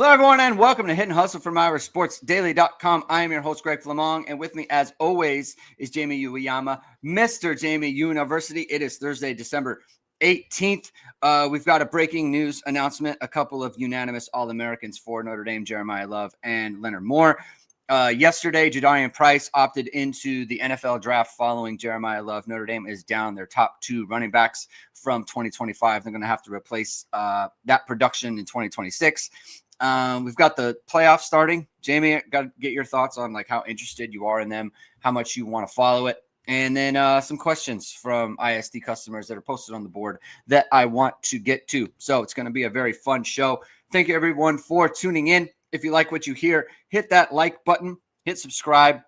Hello, everyone, and welcome to Hit and Hustle from IRSportsDaily.com. I am your host, Greg Flammang, and with me, as always, is Jamie Uyeyama, Mr. Jamie University. It is Thursday, December 18th. We've got a breaking news announcement. A couple of unanimous All-Americans for Notre Dame, Jeremiyah Love and Leonard Moore. Yesterday, Jadarian Price opted into the NFL draft following Jeremiyah Love. Notre Dame is down their top two running backs from 2025. They're going to have to replace that production in 2026. We've got the playoffs starting. Jamie, got to get your thoughts on like how interested you are in them, how much you want to follow it, and then some questions from ISD customers that are posted on the board that I want to get to. So it's going to be a very fun show. Thank you, everyone, for tuning in. If you like what you hear, hit that like button, hit subscribe,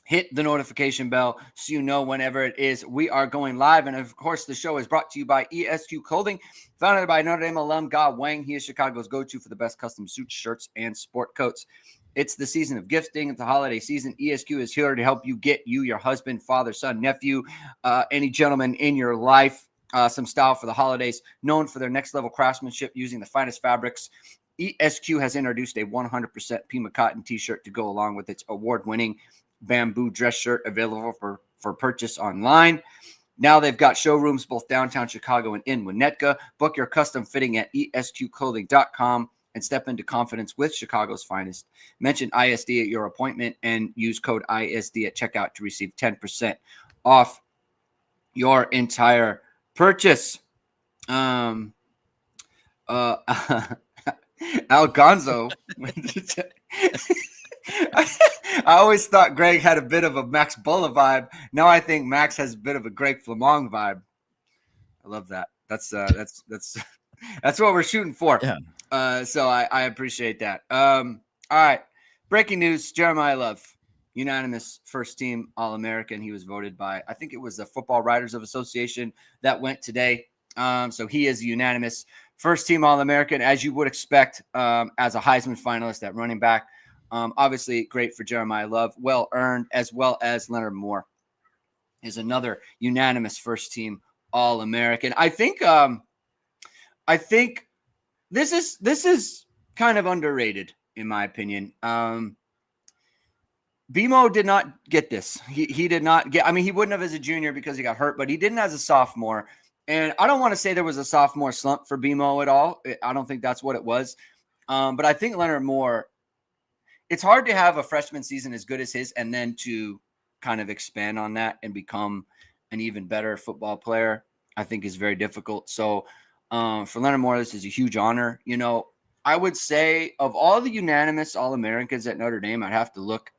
hit the notification bell so you know whenever it is we are going live. And of course, the show is brought to you by ESQ Clothing, founded by Notre Dame alum Ge Wang. He is Chicago's go-to for the best custom suits, shirts, and sport coats. It's the season of gifting. It's the holiday season. ESQ is here to help you get you, your husband, father, son, nephew, any gentleman in your life, some style for the holidays. Known for their next-level craftsmanship using the finest fabrics, ESQ has introduced a 100% Pima cotton t-shirt to go along with its award-winning bamboo dress shirt, available for purchase online. Now they've got showrooms both downtown Chicago and in Winnetka. Book your custom fitting at esqclothing.com and step into confidence with Chicago's finest. Mention ISD at your appointment and use code ISD at checkout to receive 10% off your entire purchase. Algonzo. I always thought Greg had a bit of a Max Bulla vibe. Now I think Max has a bit of a Greg Flammang vibe. I love that. That's what we're shooting for. Yeah. So I appreciate that. All right. Breaking news: Jeremiyah Love, unanimous first team All-American. He was voted by, I think it was the Football Writers of Association that went today. So he is unanimous first team All-American, as you would expect, as a Heisman finalist at running back. Obviously great for Jeremiyah Love, well earned, as well as Leonard Moore is another unanimous first team All-American. I think this is kind of underrated in my opinion. BMO did not get this. He did not get, I mean, he wouldn't have as a junior because he got hurt, but he didn't as a sophomore. And I don't want to say there was a sophomore slump for BMO at all. I don't think that's what it was. But I think Leonard Moore, it's hard to have a freshman season as good as his and then to kind of expand on that and become an even better football player, I think is very difficult. So for Leonard Moore, this is a huge honor. You know, I would say of all the unanimous All-Americans at Notre Dame, I'd have to look.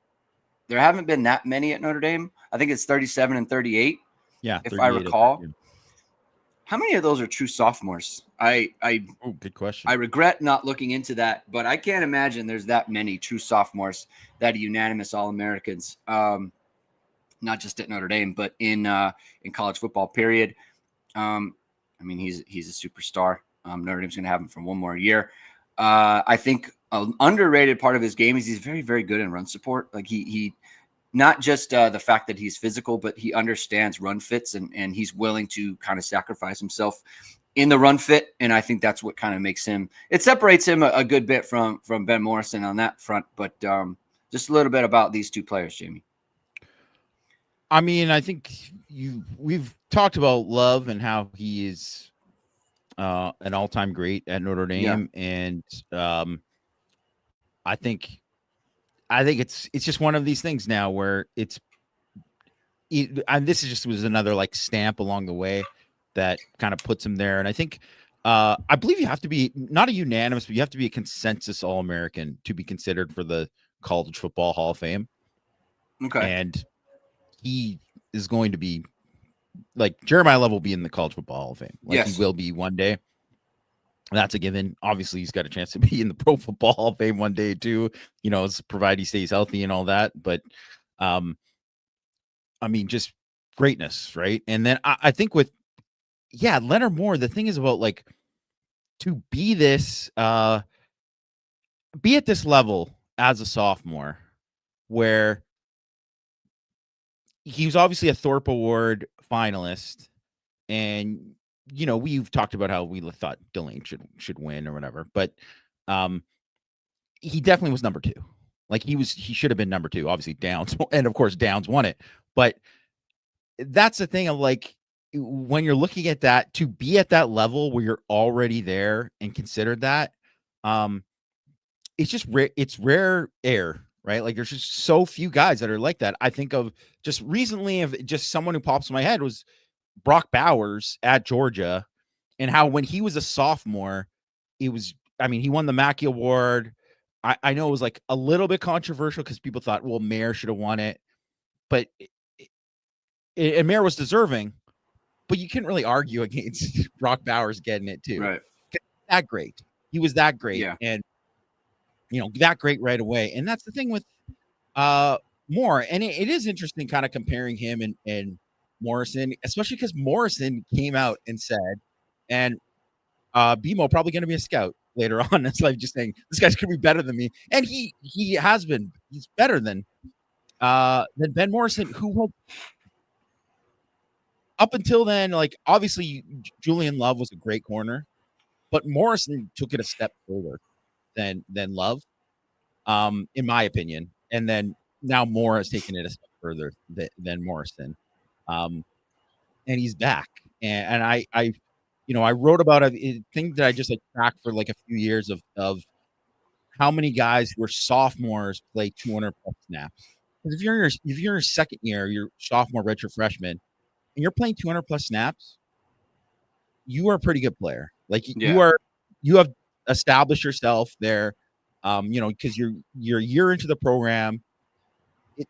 There haven't been that many at Notre Dame. I think it's 37 and 38. Yeah. If I recall. How many of those are true sophomores? Good question. I regret not looking into that, but I can't imagine there's that many true sophomores that are unanimous All-Americans, not just at Notre Dame, but in college football, period. I mean, he's a superstar. Notre Dame's going to have him for one more year. I think an underrated part of his game is he's very, very good in run support. Like he not just the fact that he's physical, but he understands run fits and he's willing to kind of sacrifice himself in the run fit. And I think that's what kind of makes him, it separates him a good bit from Ben Morrison on that front. But just a little bit about these two players, Jamie. I mean, I think we've talked about Love and how he is an all-time great at Notre Dame. Yeah. And I think it's just one of these things now where and this was another like stamp along the way that kind of puts him there. And I think I believe you have to be not a unanimous, but you have to be a consensus All-American to be considered for the College Football Hall of Fame. Okay. And he is going to be like Jeremiyah Love will be in the College Football Hall of Fame. Like yes. He will be one day. That's a given. Obviously, he's got a chance to be in the Pro Football Hall of Fame one day too, you know, provided he stays healthy and all that. But I mean, just greatness, right? And then I think with Leonard Moore, the thing is about like to be this be at this level as a sophomore where he was obviously a Thorpe Award finalist, and you know, we've talked about how we thought Delane should win or whatever, but he definitely was number 2. Like he should have been number 2. Obviously Downs, and of course Downs won it. But that's the thing of like when you're looking at that, to be at that level where you're already there and considered that, it's just rare. It's rare air, right? Like there's just so few guys that are like that. I think of just recently of just someone who pops in my head was Brock Bowers at Georgia, and how when he was a sophomore, it was, I mean, he won the Mackey Award. I know it was like a little bit controversial because people thought, well, Mayer should have won it, but and Mayer was deserving, but you couldn't really argue against Brock Bowers getting it too. Right. That great. He was that great. Yeah. And, that great right away. And that's the thing with Moore. And it is interesting kind of comparing him and Morrison, especially because Morrison came out and said, and BMO probably going to be a scout later on. It's like just saying this guy's going to be better than me, and he has been. He's better than Ben Morrison, who had, up until then, like obviously Julian Love was a great corner, but Morrison took it a step further than Love, in my opinion. And then now Moore has taken it a step further than Morrison, and he's back. And I wrote about a thing that I just like tracked for like a few years of how many guys who are sophomores play 200 plus snaps. Because if you're in your second year, you're sophomore, redshirt freshman, and you're playing 200 plus snaps, you are a pretty good player. Like you have established yourself there, because you're a year into the program.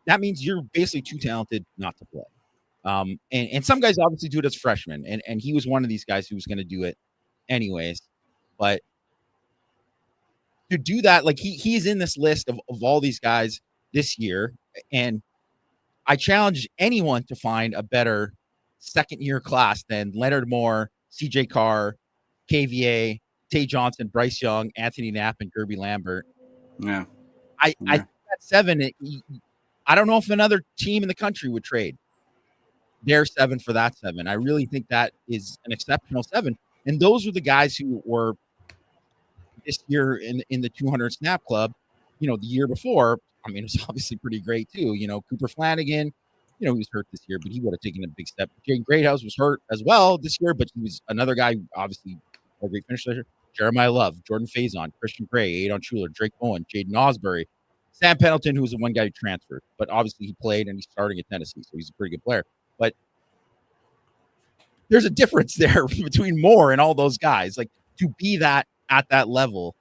That means you're basically too talented not to play. And some guys obviously do it as freshmen, and he was one of these guys who was going to do it anyways. But to do that, like he's in this list of all these guys this year, and I challenge anyone to find a better second year class than Leonard Moore, CJ Carr, KVA, Tay Johnson, Bryce Young, Anthony Knapp, and Gerby Lambert. Yeah. I think that 7, I don't know if another team in the country would trade their 7 for that 7. I really think that is an exceptional 7. And those are the guys who were this year in the 200 snap club. The year before, I mean, it was obviously pretty great too. Cooper Flanagan, he was hurt this year, but he would have taken a big step. Jay Greathouse was hurt as well this year, but he was another guy who obviously a great finisher. Jeremiyah Love, Jordan Faison, Christian Gray, Adon Schuler, Drake Owen, Jaden Osbury, Sam Pendleton, who was the one guy who transferred, but obviously he played and he's starting at Tennessee, so he's a pretty good player. But there's a difference there between Moore and all those guys. Like to be that at that level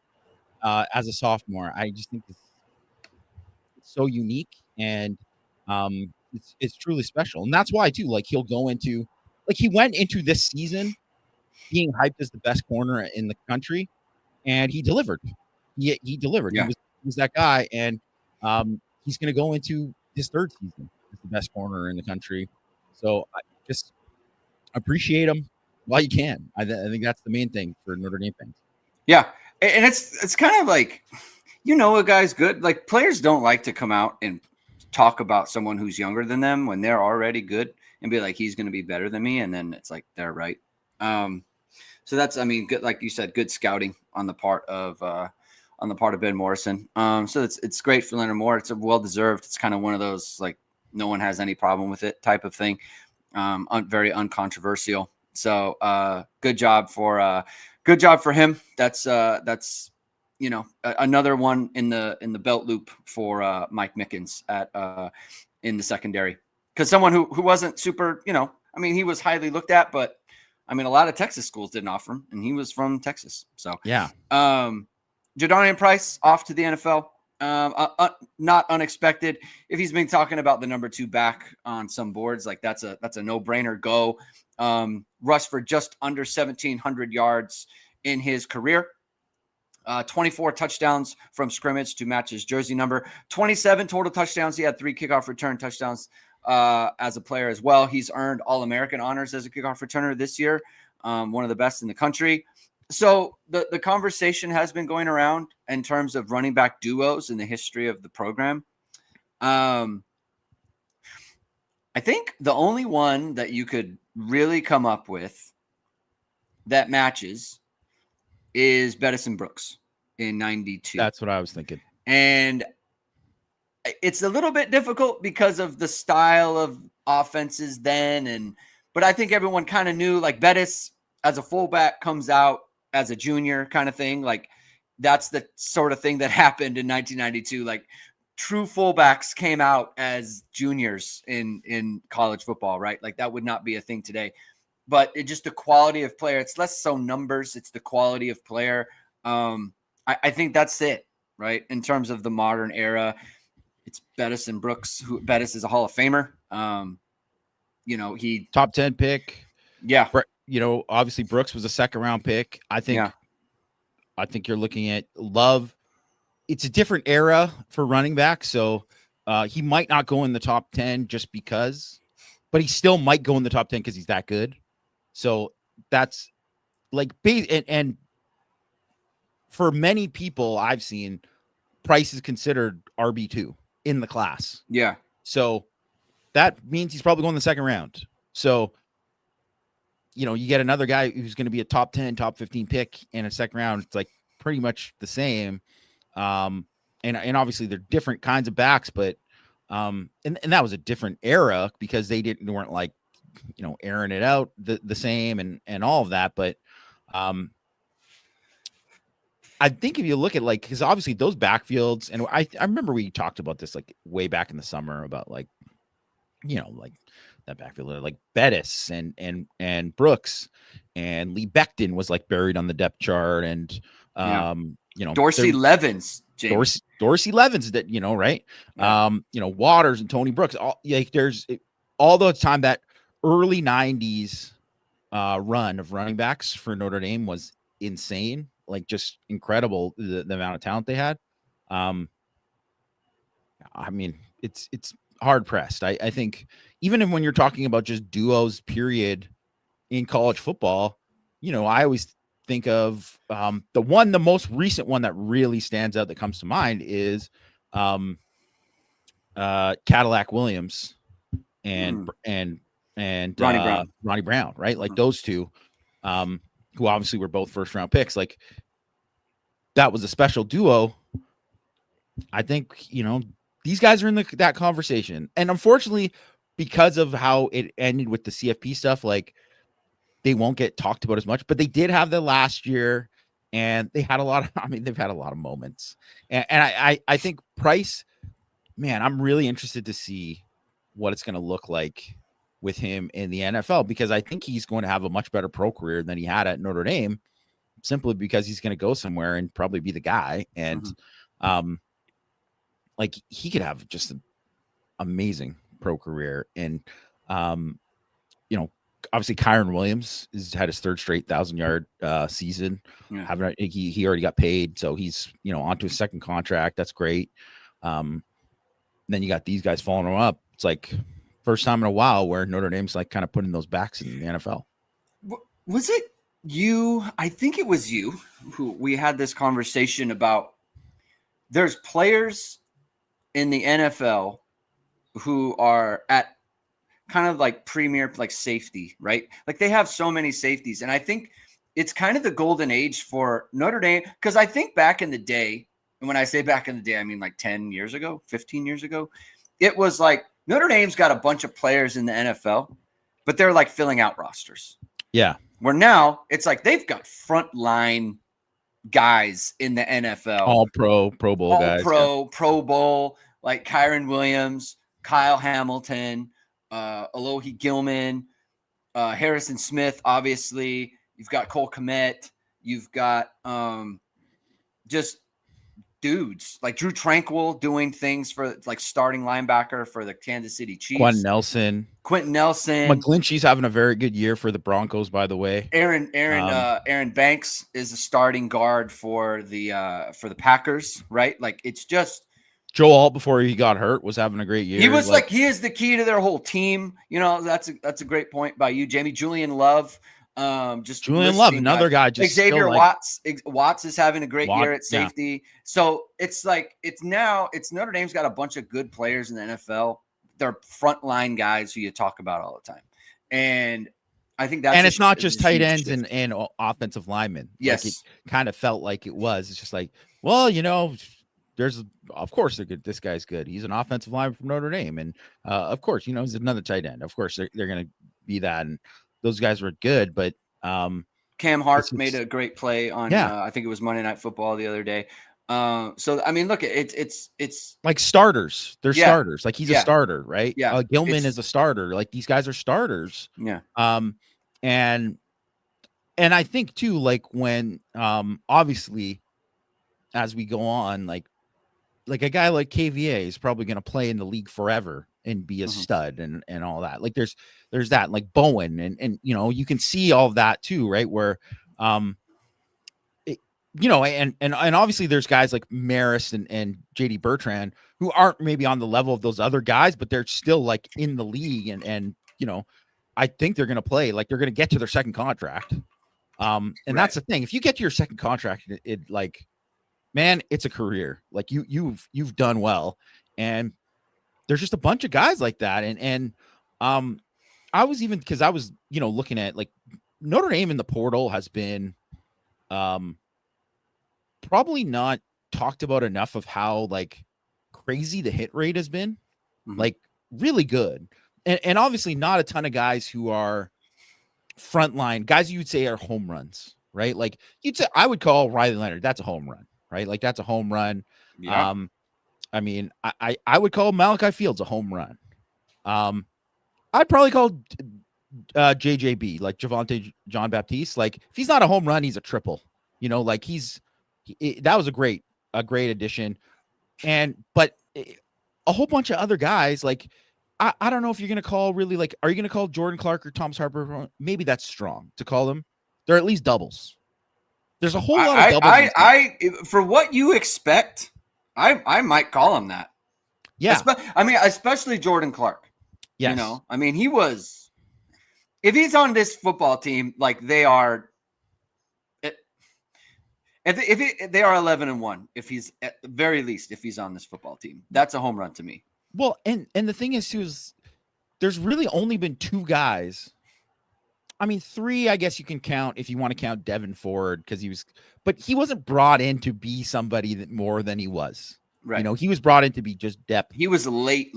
as a sophomore, I just think it's so unique, and it's truly special. And that's why too, like he went into this season being hyped as the best corner in the country, and he delivered. He delivered. Yeah. He was that guy, and he's going to go into his 3rd season as the best corner in the country. So I just appreciate him while you can. I think that's the main thing for Notre Dame fans. Yeah, and it's kind of like, a guy's good. Like players don't like to come out and talk about someone who's younger than them when they're already good and be like, he's going to be better than me, and then it's like they're right. So that's, I mean, good, like you said, good scouting on the part of Ben Morrison. So it's great for Leonard Moore. It's a well-deserved. It's kind of one of those, like, no one has any problem with it type of thing. Very uncontroversial. So good job for him. That's another one in the belt loop for Mike Mickens in the secondary, because someone who wasn't super, I mean, he was highly looked at, but I mean, a lot of Texas schools didn't offer him, and he was from Texas. So yeah. Jadarian Price off to the NFL. Not unexpected. If he's been talking about the number 2 back on some boards, like that's a no-brainer go. Rushed for just under 1,700 yards in his career. 24 touchdowns from scrimmage to match his jersey number. 27 total touchdowns. He had 3 kickoff return touchdowns as a player as well. He's earned All-American honors as a kickoff returner this year. One of the best in the country. So the conversation has been going around in terms of running back duos in the history of the program. I think the only one that you could really come up with that matches is Bettison Brooks. in 92. That's what I was thinking. And it's a little bit difficult because of the style of offenses then. But I think everyone kind of knew, like, Bettis as a fullback comes out as a junior kind of thing. Like, that's the sort of thing that happened in 1992. Like, true fullbacks came out as juniors in college football, right? Like, that would not be a thing today. But it just the quality of player. It's less so numbers. It's the quality of player. I think that's it, right? In terms of the modern era, it's Bettis and Brooks. Bettis is a Hall of Famer. He top 10 pick. Yeah. Obviously Brooks was a second round pick. I think you're looking at Love. It's a different era for running back. So he might not go in the top 10 just because, but he still might go in the top 10 because he's that good. So that's like, and for many people I've seen, Price is considered RB2 in the class. Yeah. So that means he's probably going the second round. So, you get another guy who's going to be a top 10, top 15 pick in a second round. It's like pretty much the same. And obviously they're different kinds of backs, but, and that was a different era because they weren't like, airing it out the same and all of that. But, I think if you look at because obviously those backfields, and I remember we talked about this like way back in the summer about like that backfield, like Bettis and Brooks and Lee Becton was like buried on the depth chart, and Dorsey Levens, James. Dorsey Levens, that right, Waters and Tony Brooks. There's all the time that early 90s run of running backs for Notre Dame was insane. Like just incredible the amount of talent they had. I mean, it's hard pressed. I think even when you're talking about just duos period in college football, I always think of the most recent one that really stands out that comes to mind is Cadillac Williams and Ronnie Brown, right? Like those two, who obviously were both first round picks. Like that was a special duo. I think, these guys are in that conversation. And unfortunately, because of how it ended with the CFP stuff, like they won't get talked about as much, but they did have the last year and they had they've had a lot of moments. And I think Price, man, I'm really interested to see what it's going to look like with him in the NFL, because I think he's going to have a much better pro career than he had at Notre Dame, simply because he's going to go somewhere and probably be the guy. And, like he could have just an amazing pro career. And, obviously Kyron Williams has had his third straight 1,000-yard season. Yeah. He already got paid. So he's, onto his second contract. That's great. Then you got these guys following him up. It's like first time in a while where Notre Dame's like kind of putting those backs in the NFL. Was it you? I think it was you who we had this conversation about. There's players in the NFL who are at kind of like premier, like safety, right? Like they have so many safeties. And I think it's kind of the golden age for Notre Dame. Cause I think back in the day, and when I say back in the day, I mean like 10 years ago, 15 years ago, it was like Notre Dame's got a bunch of players in the NFL, but they're like filling out rosters. Yeah. Where now it's like they've got frontline guys in the NFL. All Pro Bowl guys. Pro Bowl, like Kyron Williams, Kyle Hamilton, Alohi Gilman, Harrison Smith, obviously. You've got Cole Kmet. You've got just dudes like Drew Tranquil doing things for like starting linebacker for the Kansas City Chiefs. Quentin Nelson. McGlinchey's having a very good year for the Broncos, by the way. Aaron Banks is a starting guard for the Packers, right? Like it's just Joe Alt, before he got hurt, was having a great year. He was like he is the key to their whole team. That's a great point by you, Jamie. Julian Love. Another guy. Just Xavier Watts. Watts is having a great year at safety. Yeah. So it's Notre Dame's got a bunch of good players in the NFL. They're frontline guys who you talk about all the time. And I think that's and it's not just tight ends shift. and offensive linemen. Yes, like it kind of felt like it was. It's just like, well, there's of course they're good. This guy's good. He's an offensive lineman from Notre Dame, and of course, he's another tight end. Of course, they're going to be that, and those guys were good. But Cam Hart made a great play on. I think it was Monday Night Football the other day. So I mean, look, it's like starters. They're starters. Like he's a starter, right? Yeah, Gilman is a starter. Like these guys are starters. Yeah. And I think too, like when obviously as we go on, like a guy like KVA is probably going to play in the league forever and be a stud and all that. Like there's that, like Bowen and you can see all of that too, right? Where and obviously there's guys like Maris and JD Bertrand who aren't maybe on the level of those other guys, but they're still like in the league and I think they're going to play, like they're going to get to their second contract. And that's the thing. If you get to your second contract, it like, man, it's a career. Like you've done well. And there's just a bunch of guys like that. And I was even, cause I was, looking at like Notre Dame in the portal has been, probably not talked about enough of how like crazy the hit rate has been, like really good. And obviously not a ton of guys who are frontline guys you'd say are home runs, right? Like you'd say, I would call Riley Leonard. That's a home run, right? Like that's a home run. Yeah. I mean, I would call Malachi Fields a home run. I'd probably call JJB, like Javonte John Baptiste. Like if he's not a home run, he's a triple, like that was a great addition. But a whole bunch of other guys, like, I don't know if you're going to call really like, are you going to call Jordan Clark or Thomas Harper? Maybe that's strong to call them. They're at least doubles. There's a whole lot of doubles. For what you expect, I might call him that. Yeah. Especially Jordan Clark. Yes. I mean, if he's on this football team, like they are, if they are 11-1, if he's at the very least, if he's on this football team, that's a home run to me. Well, and the thing is too, is there's really only been two guys. I mean, three, I guess you can count if you want to count Devin Ford but he wasn't brought in to be somebody that more than he was. Right. He was brought in to be just depth. He was a late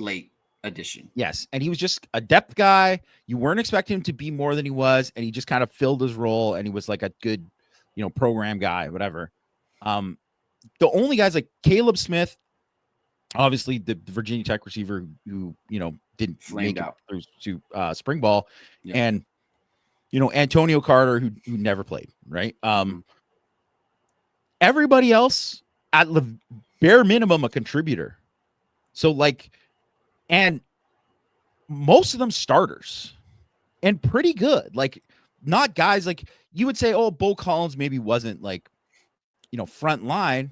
addition. Yes. And he was just a depth guy. You weren't expecting him to be more than he was. And he just kind of filled his role. And he was like a good, program guy, whatever. The only guys like Caleb Smith, obviously the Virginia Tech receiver who, didn't make it through to spring ball. Yeah. And, Antonio Carter, who never played, right? Everybody else at the bare minimum, a contributor. So like, and most of them starters and pretty good, like not guys like you would say, oh, Bo Collins maybe wasn't like, front line.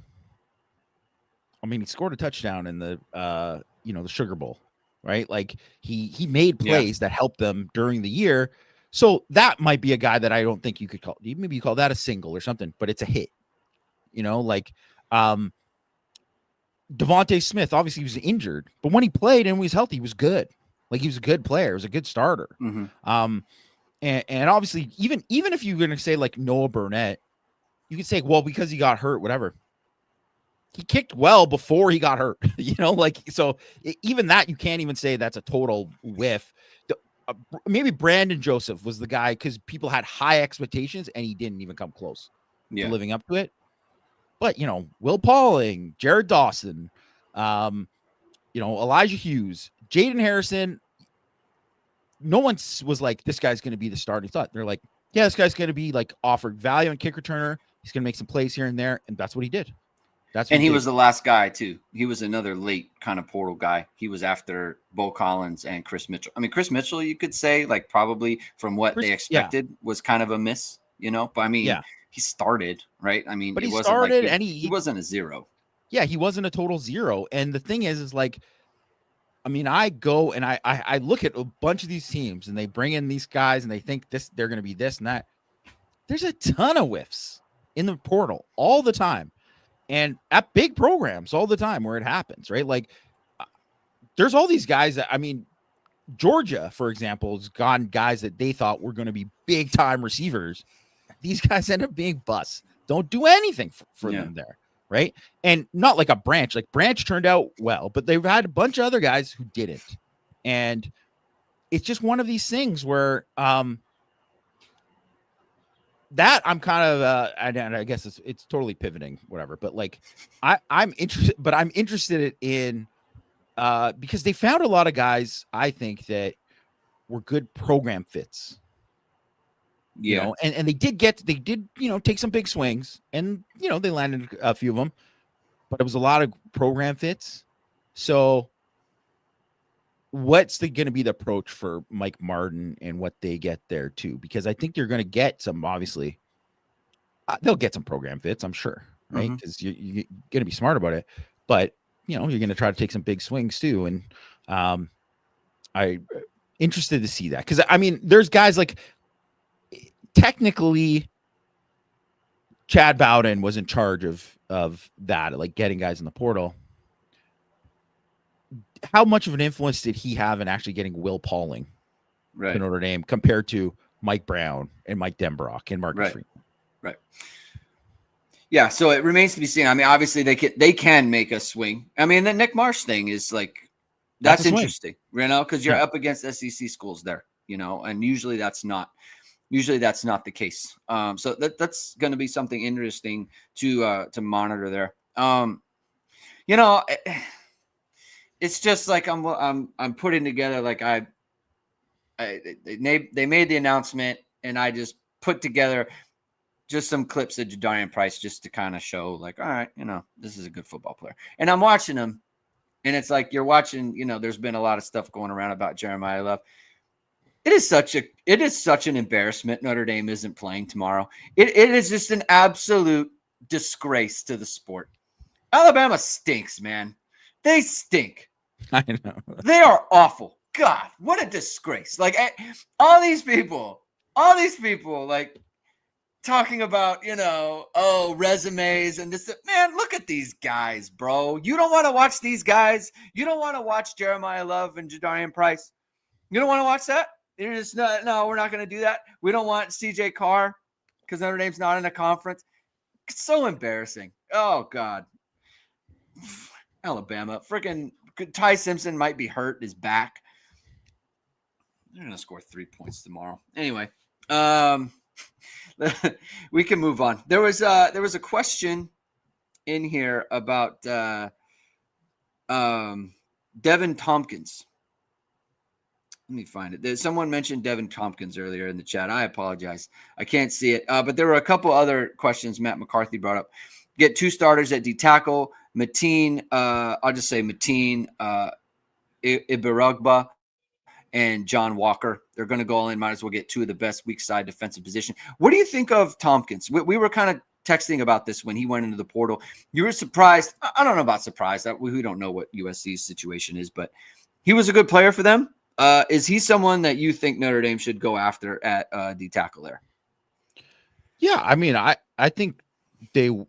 I mean, he scored a touchdown in the, the Sugar Bowl, right? Like he made plays that helped them during the year. So that might be a guy that I don't think you could call, maybe you call that a single or something, but it's a hit, like Devontae Smith, obviously he was injured, but when he played and was healthy, he was good. Like he was a good player. He was a good starter. And obviously even if you're going to say like Noah Burnett, you could say, well, because he got hurt, whatever. He kicked well before he got hurt, so even that, you can't even say that's a total whiff. Maybe Brandon Joseph was the guy because people had high expectations and he didn't even come close to living up to it. But, Will Pauling, Jared Dawson, Elijah Hughes, Jaden Harrison, no one was like, this guy's going to be the starting thought. They're like, yeah, this guy's going to be like offered value on kick returner. He's going to make some plays here and there. And that's what he did. He was the last guy too. He was another late kind of portal guy. He was after Bo Collins and Chris Mitchell. I mean, Chris Mitchell, you could say like probably from what they expected was kind of a miss, but I mean, he started, right? I mean, but he wasn't started like and he wasn't a zero. Yeah, he wasn't a total zero. And the thing is like, I mean, I go and I look at a bunch of these teams and they bring in these guys and they think they're going to be this and that. There's a ton of whiffs in the portal all the time. And at big programs all the time where it happens, right? Like there's all these guys that, I mean, Georgia, for example, has gone guys that they thought were going to be big time receivers. These guys end up being busts. Don't do anything for them there, right? And not like a Branch. Like Branch turned out well, but they've had a bunch of other guys who didn't. And it's just one of these things where that I'm kind of and I guess it's totally pivoting, whatever. But like I'm interested in because they found a lot of guys, I think, that were good program fits. You know, and they did, take some big swings, and, they landed a few of them, but it was a lot of program fits. So what's going to be the approach for Mike Martin and what they get there too? Because I think you're going to get some, obviously, they'll get some program fits, I'm sure, right? Because you're going to be smart about it, but you're going to try to take some big swings too. And I'm interested to see that, because I mean, there's guys like, technically, Chad Bowden was in charge of that, like getting guys in the portal. How much of an influence did he have in actually getting Will Pauling to Notre Dame compared to Mike Brown and Mike Denbrock and Marcus Freeman? Right. Yeah. So it remains to be seen. I mean, obviously they can make a swing. I mean, the Nick Marsh thing is like, that's interesting, because you're up against SEC schools there, and usually that's not the case. So that's going to be something interesting to monitor there. It's just like I'm putting together, like they made the announcement, and I just put together just some clips of Jadarian Price just to kind of show, like, all right, this is a good football player. And I'm watching him, and it's like you're watching, there's been a lot of stuff going around about Jeremiyah Love. It is such an embarrassment Notre Dame isn't playing tomorrow. It is just an absolute disgrace to the sport. Alabama stinks, man. They stink. I know. They are awful. God, what a disgrace. Like, all these people, like, talking about, resumes and this. Man, look at these guys, bro. You don't want to watch these guys? You don't want to watch Jeremiyah Love and Jadarian Price? You don't want to watch that? You're just, no, we're not going to do that. We don't want CJ Carr because Notre Dame's not in a conference. It's so embarrassing. Oh, God. Alabama. Freaking Ty Simpson might be hurt, his back. They're going to score 3 points tomorrow. Anyway, we can move on. There was a question in here about Devin Tompkins. Let me find it. Someone mentioned Devin Tompkins earlier in the chat. I apologize. I can't see it. But there were a couple other questions Matt McCarthy brought up. Get 2 starters at D tackle. Mateen, I'll just say Mateen, Ibaragba, and John Walker. They're going to go all in. Might as well get 2 of the best weak side defensive position. What do you think of Tompkins? We were kind of texting about this when he went into the portal. You were surprised. I don't know about surprised. We don't know what USC's situation is, but he was a good player for them. Is he someone that you think Notre Dame should go after at D tackle there? Yeah, I mean, I think he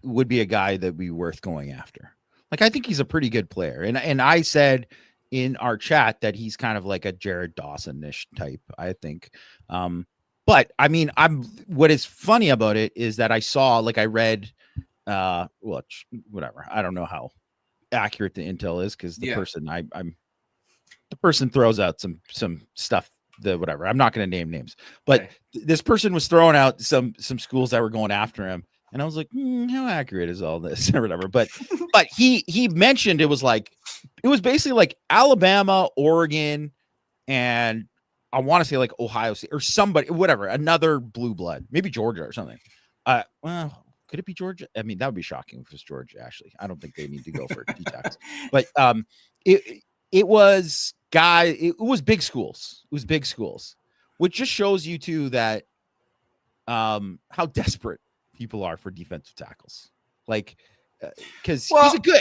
would be a guy that would be worth going after. Like, I think he's a pretty good player. And I said in our chat that he's kind of like a Jared Dawson-ish type, I think. But I mean, what is funny about it is that I saw, like, I read, whatever. I don't know how accurate the intel is, because the person the person throws out some stuff, whatever. I'm not going to name names, but this person was throwing out some schools that were going after him. And I was like, how accurate is all this or whatever? But he mentioned it was basically like Alabama, Oregon, and I want to say like Ohio State or somebody, whatever, another blue blood, maybe Georgia or something. Well, could it be Georgia? I mean, that would be shocking if it's Georgia, actually. I don't think they need to go for D-tackles. But it was big schools. It was big schools, which just shows you too that how desperate people are for defensive tackles. Like, because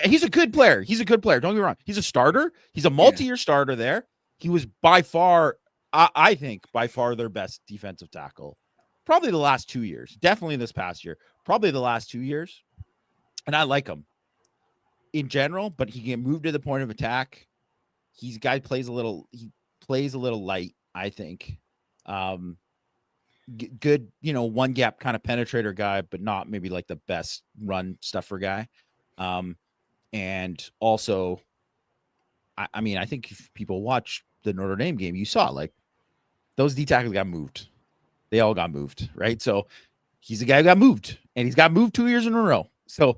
he's a good player. He's a good player. Don't get me wrong. He's a starter. He's a multi-year starter there. He was by far, I think, their best defensive tackle. Probably the last 2 years. Definitely this past year. Probably the last 2 years. And I like him in general, but he can move to the point of attack. plays a little light, I think. Good, one gap kind of penetrator guy, but not maybe like the best run stuffer guy. And also, I mean, I think if people watch the Notre Dame game, you saw like those D tackles got moved. They all got moved, right? So he's a guy who got moved, and he's got moved 2 years in a row. So,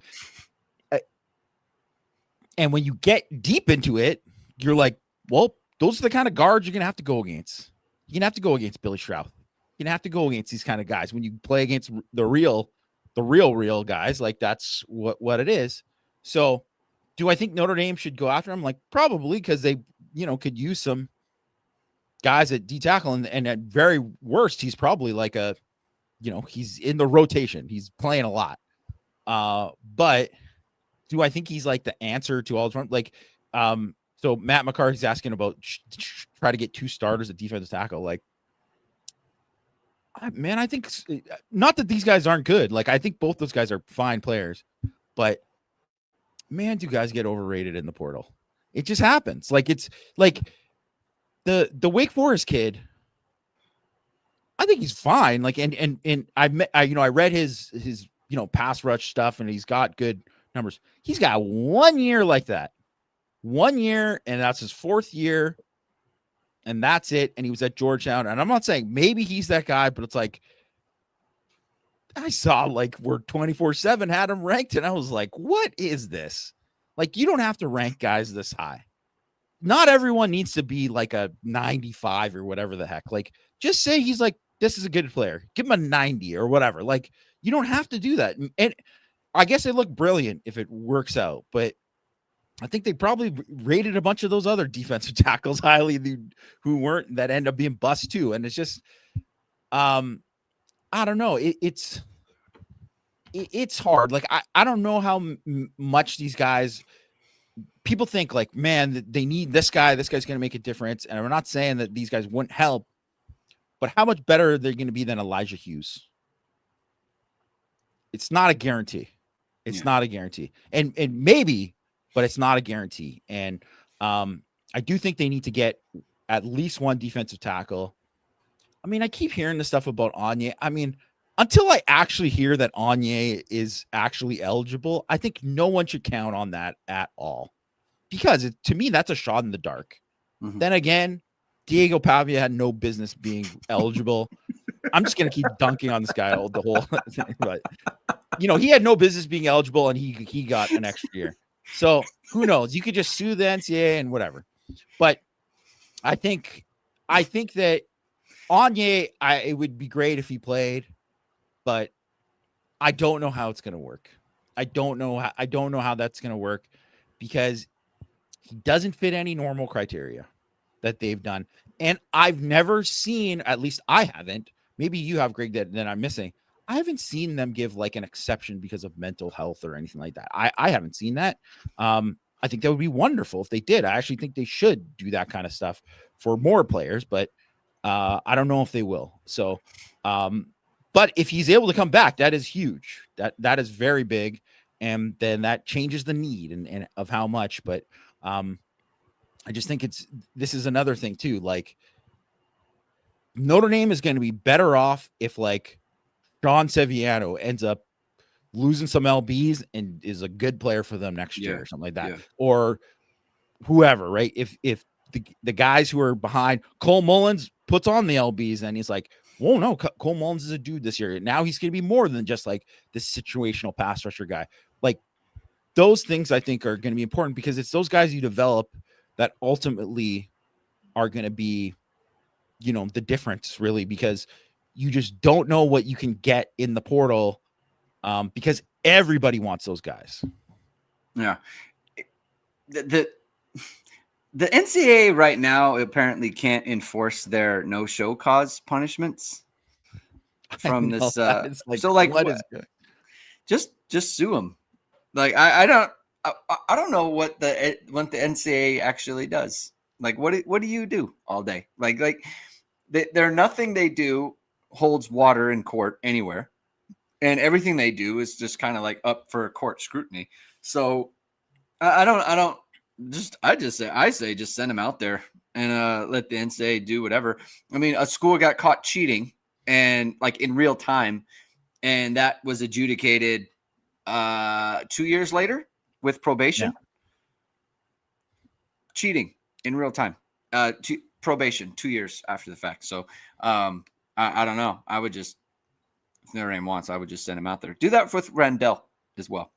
and when you get deep into it, you're like, well, those are the kind of guards you're gonna have to go against. You're gonna have to go against Billy Stroud. You're gonna have to go against these kind of guys when you play against the real guys. Like that's what it is. So, do I think Notre Dame should go after him? Like probably, because they could use some guys at D tackle, and at very worst, he's probably like he's in the rotation. He's playing a lot. But do I think he's like the answer to all the like? So Matt McCarthy's asking about try to get 2 starters at defensive tackle. Like, man, I think not that these guys aren't good. Like, I think both those guys are fine players, but man, do guys get overrated in the portal? It just happens. Like, it's like the Wake Forest kid. I think he's fine. Like, and I read his pass rush stuff, and he's got good numbers. He's got 1 year like that. 1 year, and that's his 4th year, and that's it. And he was at Georgetown. And I'm not saying maybe he's that guy, but it's like I saw like where 24/7 had him ranked, and I was like, what is this? Like, you don't have to rank guys this high. Not everyone needs to be like a 95 or whatever the heck. Like, just say he's like, this is a good player. Give him a 90 or whatever. Like, you don't have to do that. And I guess they look brilliant if it works out, but I think they probably rated a bunch of those other defensive tackles highly who weren't, that end up being bust too. And it's just, I don't know. It's hard. Like, I don't know how much these guys, people think like, man, they need this guy. This guy's going to make a difference. And we're not saying that these guys wouldn't help, but how much better are they going to be than Elijah Hughes? It's not a guarantee. It's not a guarantee. And maybe, but it's not a guarantee. And I do think they need to get at least 1 defensive tackle. I mean, I keep hearing the stuff about Anye. I mean, until I actually hear that Anye is actually eligible, I think no one should count on that at all. Because to me, that's a shot in the dark. Mm-hmm. Then again, Diego Pavia had no business being eligible. I'm just going to keep dunking on this guy the whole thing. But, he had no business being eligible, and he got an extra year. So who knows? You could just sue the NCAA and whatever. But I think that Anye, it would be great if he played, but I don't know how it's going to work. I don't know how that's going to work, because he doesn't fit any normal criteria that they've done. And I've never seen, at least I haven't, maybe you have, Greg, that I'm missing. I haven't seen them give like an exception because of mental health or anything like that. I haven't seen that. I think that would be wonderful if they did. I actually think they should do that kind of stuff for more players, but I don't know if they will. So, but if he's able to come back, that is huge. That is very big. And then that changes the need and of how much, but I just think this is another thing too. Like, Notre Dame is going to be better off if like Sean Seviano ends up losing some LBs and is a good player for them next year or something like that, or whoever, right? If the guys who are behind, Cole Mullins puts on the LBs and he's like, whoa, no, Cole Mullins is a dude this year. Now he's going to be more than just like this situational pass rusher guy. Like, those things I think are going to be important, because it's those guys you develop that ultimately are going to be, the difference, really, because you just don't know what you can get in the portal, because everybody wants those guys. Yeah. The NCAA right now apparently can't enforce their no-show cause punishments from this. Just sue them. Like, I don't know what the NCAA actually does. Like, what do you do all day? Like they're nothing they do holds water in court anywhere, and everything they do is just kind of like up for court scrutiny. So I don't I say just send him out there and let the NCAA do whatever. I mean, a school got caught cheating and like in real time, and that was adjudicated 2 years later with probation. Yeah. Cheating in real time. Probation 2 years after the fact. So I don't know. I would just, if Notre Dame wants, I would just send him out there. Do that with Randall as well.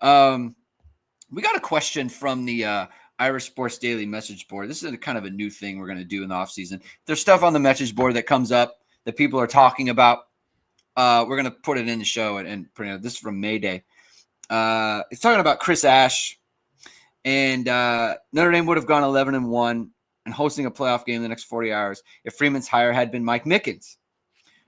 We got a question from the Irish Sports Daily message board. This is kind of a new thing we're going to do in the offseason. There's stuff on the message board that comes up that people are talking about. We're going to put it in the show and print it. This is from Mayday. It's talking about Chris Ash. And Notre Dame would have gone 11-1 and hosting a playoff game in the next 40 hours if Freeman's hire had been Mike Mickens.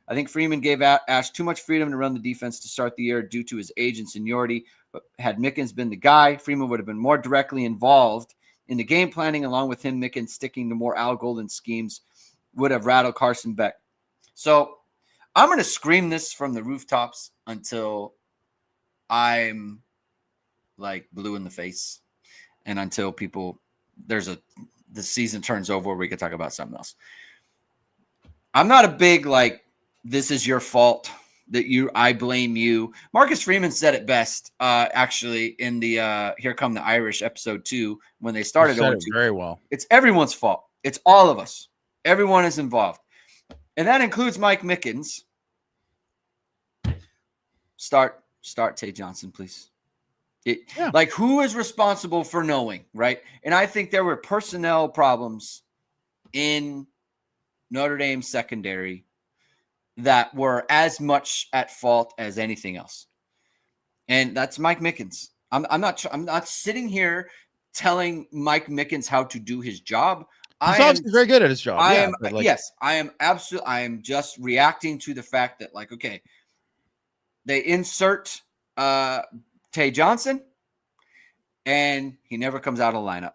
I think Freeman gave Ash too much freedom to run the defense to start the year due to his age and seniority. But had Mickens been the guy, Freeman would have been more directly involved in the game planning, along with him. Mickens sticking to more Al Golden schemes would have rattled Carson Beck. So I'm going to scream this from the rooftops until I'm like blue in the face. And until the season turns over where we could talk about something else. I'm not a big, like, this is your fault I blame you. Marcus Freeman said it best, actually, in the Here Come the Irish episode 2, when they started. Said it very well. It's everyone's fault. It's all of us. Everyone is involved. And that includes Mike Mickens. Start Tay Johnson, please. Like, who is responsible for knowing, right? And I think there were personnel problems in Notre Dame secondary that were as much at fault as anything else. And that's Mike Mickens. I'm not sitting here telling Mike Mickens how to do his job. He's obviously very good at his job. I am just reacting to the fact that, like, okay, they insert Tay Johnson, and he never comes out of the lineup.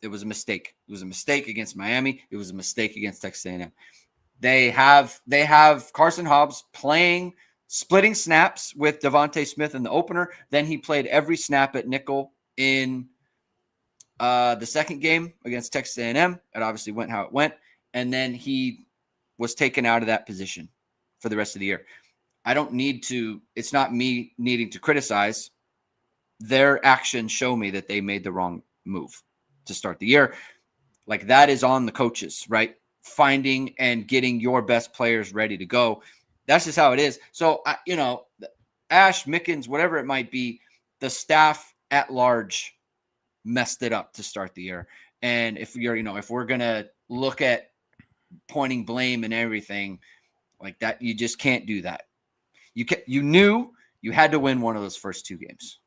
It was a mistake. It was a mistake against Miami. It was a mistake against Texas A&M. They have Carson Hobbs splitting snaps with Devontae Smith in the opener. Then he played every snap at nickel in the second game against Texas A&M. It obviously went how it went. And then he was taken out of that position for the rest of the year. It's not me needing to criticize. Their actions show me that they made the wrong move to start the year. Like, that is on the coaches, right? Finding and getting your best players ready to go. That's just how it is. So, Ash, Mickens, whatever it might be, the staff at large messed it up to start the year. And if we're going to look at pointing blame and everything like that, you just can't do that. You knew you had to win one of those first two games,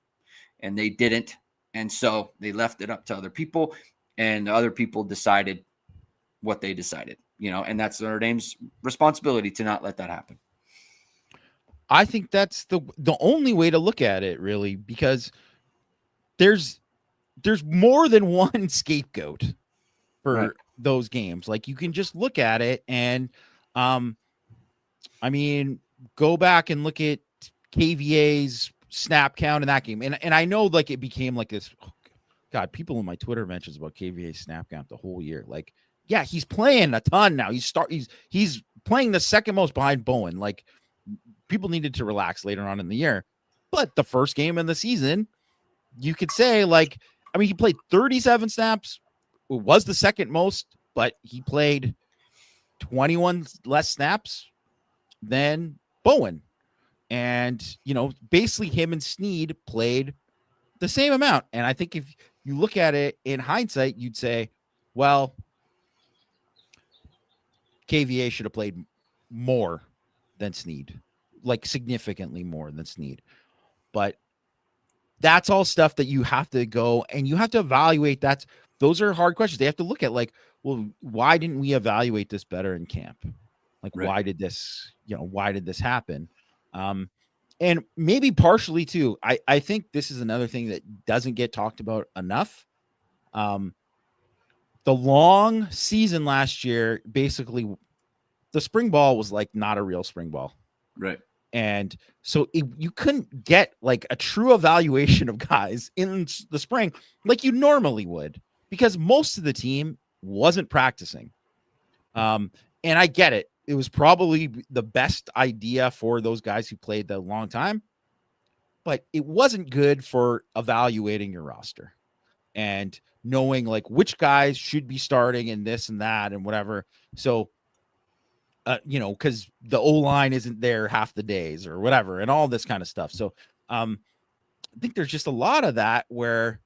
and they didn't. And so they left it up to other people, and the other people decided what they decided, and that's Notre Dame's responsibility to not let that happen. I think that's the only way to look at it, really, because there's more than one scapegoat for those games. Like, you can just look at it and, go back and look at KVA's snap count in that game. And I know, like, it became like this, God, people in my Twitter mentions about KVA's snap count the whole year. Like, yeah, he's playing a ton now. He's playing the second most behind Bowen. Like, people needed to relax later on in the year. But the first game in the season, you could say, like, he played 37 snaps. It was the second most, but he played 21 less snaps than Bowen. And, basically him and Snead played the same amount. And I think if you look at it in hindsight, you'd say, well, KVA should have played more than Snead, like significantly more than Snead. But that's all stuff that you have to go and you have to evaluate. Those are hard questions. They have to look at, like, well, why didn't we evaluate this better in camp? Like, why did this happen? And maybe partially too, I think this is another thing that doesn't get talked about enough. The long season last year, basically the spring ball was like not a real spring ball. Right. And so you couldn't get like a true evaluation of guys in the spring like you normally would, because most of the team wasn't practicing. And I get it. It was probably the best idea for those guys who played the long time, but it wasn't good for evaluating your roster and knowing like which guys should be starting and this and that and whatever. So, because the O-line isn't there half the days or whatever and all this kind of stuff. So I think there's just a lot of that where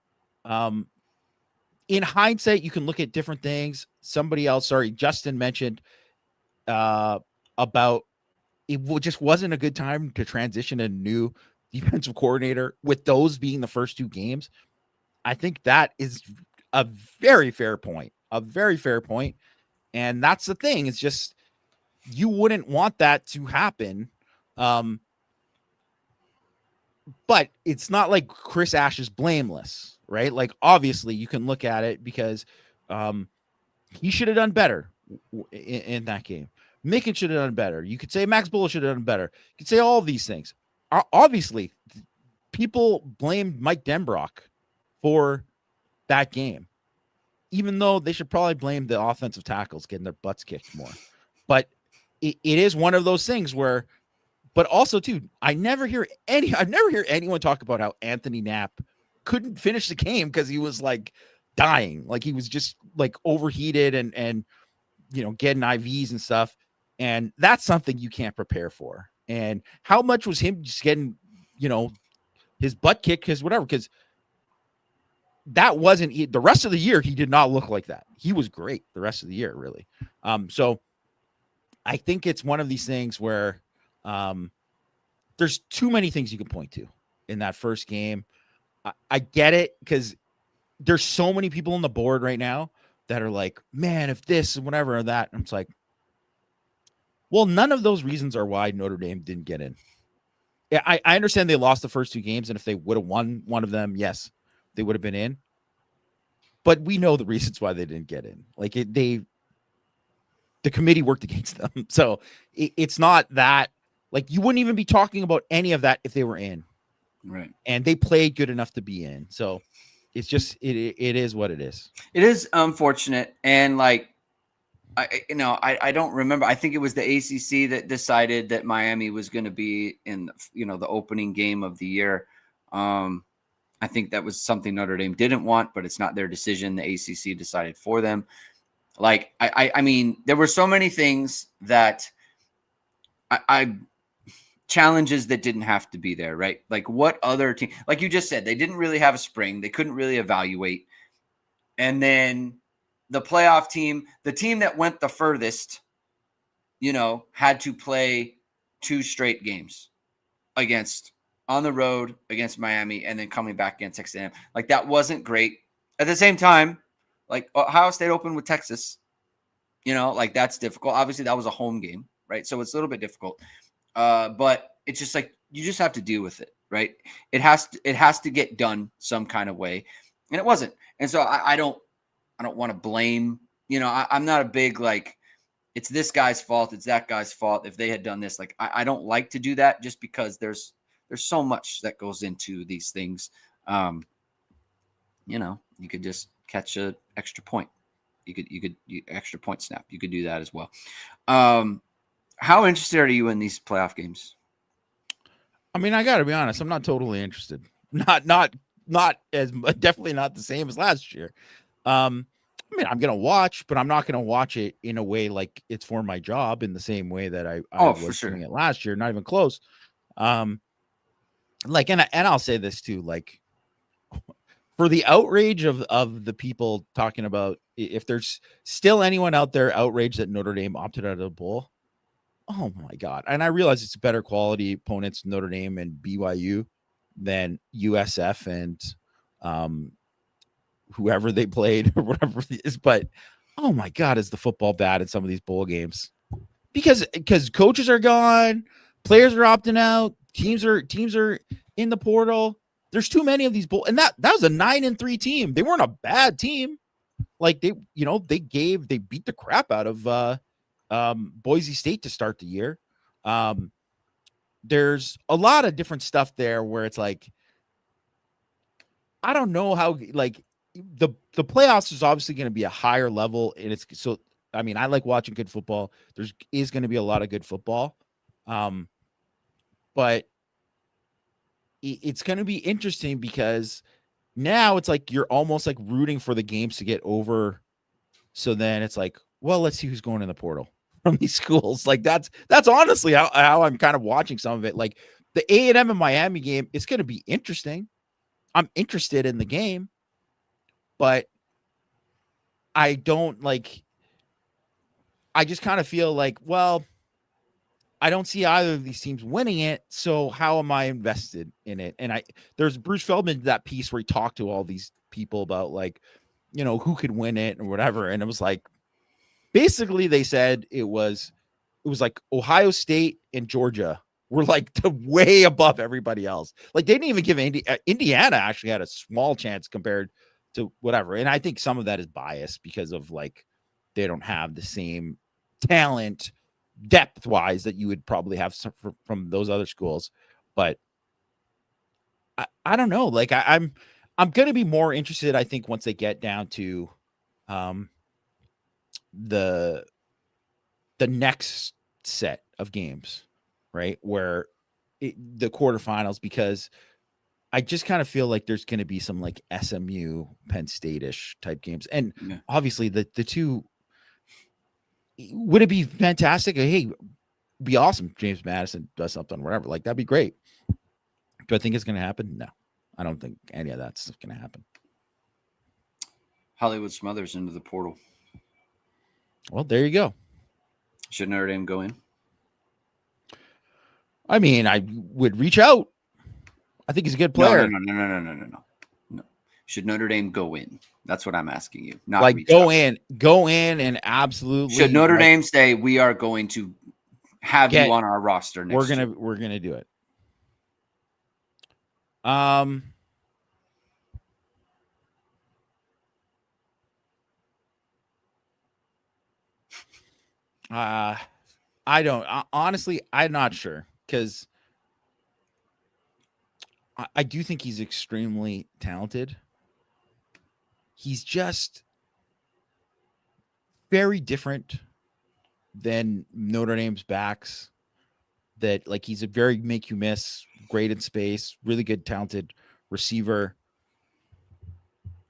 in hindsight, you can look at different things. Justin mentioned about it just wasn't a good time to transition a new defensive coordinator with those being the first 2 games. I think that is a very fair point, And that's the thing. It's just, you wouldn't want that to happen. But it's not like Chris Ash is blameless, right? Like, obviously you can look at it because he should have done better in that game. Mickens should have done better. You could say Max Bullough should have done better. You could say all of these things. Obviously, people blamed Mike Denbrock for that game, even though they should probably blame the offensive tackles getting their butts kicked more. But it is one of those things where, but also too, I never hear anyone talk about how Anthony Knapp couldn't finish the game because he was like dying, like he was just like overheated and getting IVs and stuff. And that's something you can't prepare for. And how much was him just getting, his butt kicked because whatever, because that wasn't the rest of the year. He did not look like that. He was great the rest of the year, really. So I think it's one of these things where there's too many things you can point to in that first game. I get it, because there's so many people on the board right now that are like, man, if this and whatever or that. And it's like, well, none of those reasons are why Notre Dame didn't get in. Yeah, I understand they lost the first 2 games, and if they would have won one of them, yes, they would have been in. But we know the reasons why they didn't get in. Like the committee worked against them. So it's not that, like, you wouldn't even be talking about any of that if they were in. Right. And they played good enough to be in. So it's just, it is what it is. It is unfortunate. And like, I don't remember. I think it was the ACC that decided that Miami was going to be in, the opening game of the year. I think that was something Notre Dame didn't want, but it's not their decision. The ACC decided for them. Like, I mean, there were so many things that I challenges that didn't have to be there, right? Like, what other team, like you just said, they didn't really have a spring. They couldn't really evaluate. And then the playoff team, the team that went the furthest, had to play 2 straight games on the road against Miami, and then coming back against Texas A&M. Like, that wasn't great. At the same time, like, Ohio State opened with Texas, like, that's difficult. Obviously, that was a home game, right? So it's a little bit difficult. But it's just like, you just have to deal with it, right? It has to get done some kind of way, and it wasn't. And so I don't want to blame. I'm not a big, like, it's this guy's fault, it's that guy's fault if they had done this. Like, I don't like to do that, just because there's so much that goes into these things. You could just catch an extra point. You could extra point snap. You could do that as well. How interested are you in these playoff games? I mean, I got to be honest. I'm not totally interested. Not as, definitely not the same as last year. I mean, I'm gonna watch, but I'm not gonna watch it in a way like it's for my job in the same way that I was doing it last year. Not even close. Like, and I'll say this too, like, for the outrage of the people talking about, if there's still anyone out there outraged that Notre Dame opted out of the bowl, oh my God. And I realize it's better quality opponents, Notre Dame and BYU, than USF and whoever they played or whatever it is. But oh my God, is the football bad in some of these bowl games? Because coaches are gone, players are opting out, teams are in the portal. There's too many of these bowl, and that was a 9-3 team. They weren't a bad team. Like, they beat the crap out of Boise State to start the year. there's a lot of different stuff there where it's like, I don't know how, like, the playoffs is obviously going to be a higher level, and it's so, I mean, I like watching good football. Is going to be a lot of good football. But it's going to be interesting because now it's like you're almost like rooting for the games to get over. So then it's like, well, let's see who's going in the portal from these schools. Like that's honestly how I'm kind of watching some of it. Like the A&M and Miami game, it's going to be interesting. I'm interested in the game, but I don't like, I just kind of feel like, well, I don't see either of these teams winning it. So how am I invested in it? And there's Bruce Feldman, that piece where he talked to all these people about like, you know, who could win it or whatever. And it was like, basically they said it was like Ohio State and Georgia were like way above everybody else. Like they didn't even give Indiana actually had a small chance compared to whatever. And I think some of that is bias because of like, they don't have the same talent depth wise that you would probably have from those other schools. But I don't know. Like I'm going to be more interested, I think, once they get down to the next set of games, right? Where the quarterfinals, because I just kind of feel like there's going to be some like SMU Penn State-ish type games. And obviously the two, would it be fantastic? Hey, be awesome. James Madison does something, whatever. Like that'd be great. Do I think it's going to happen? No, I don't think any of that's going to happen. Hollywood Smothers into the portal. Well, there you go. Should Notre Dame go in? I mean, I would reach out. I think he's a good player. No. Should Notre Dame go in? That's what I'm asking you. Not like go in and absolutely. Should Notre Dame say we are going to have you on our roster next year? We're gonna do it. I don't honestly. I'm not sure because I do think he's extremely talented. He's just very different than Notre Dame's backs. That like he's a very make you miss, great in space, really good, talented receiver.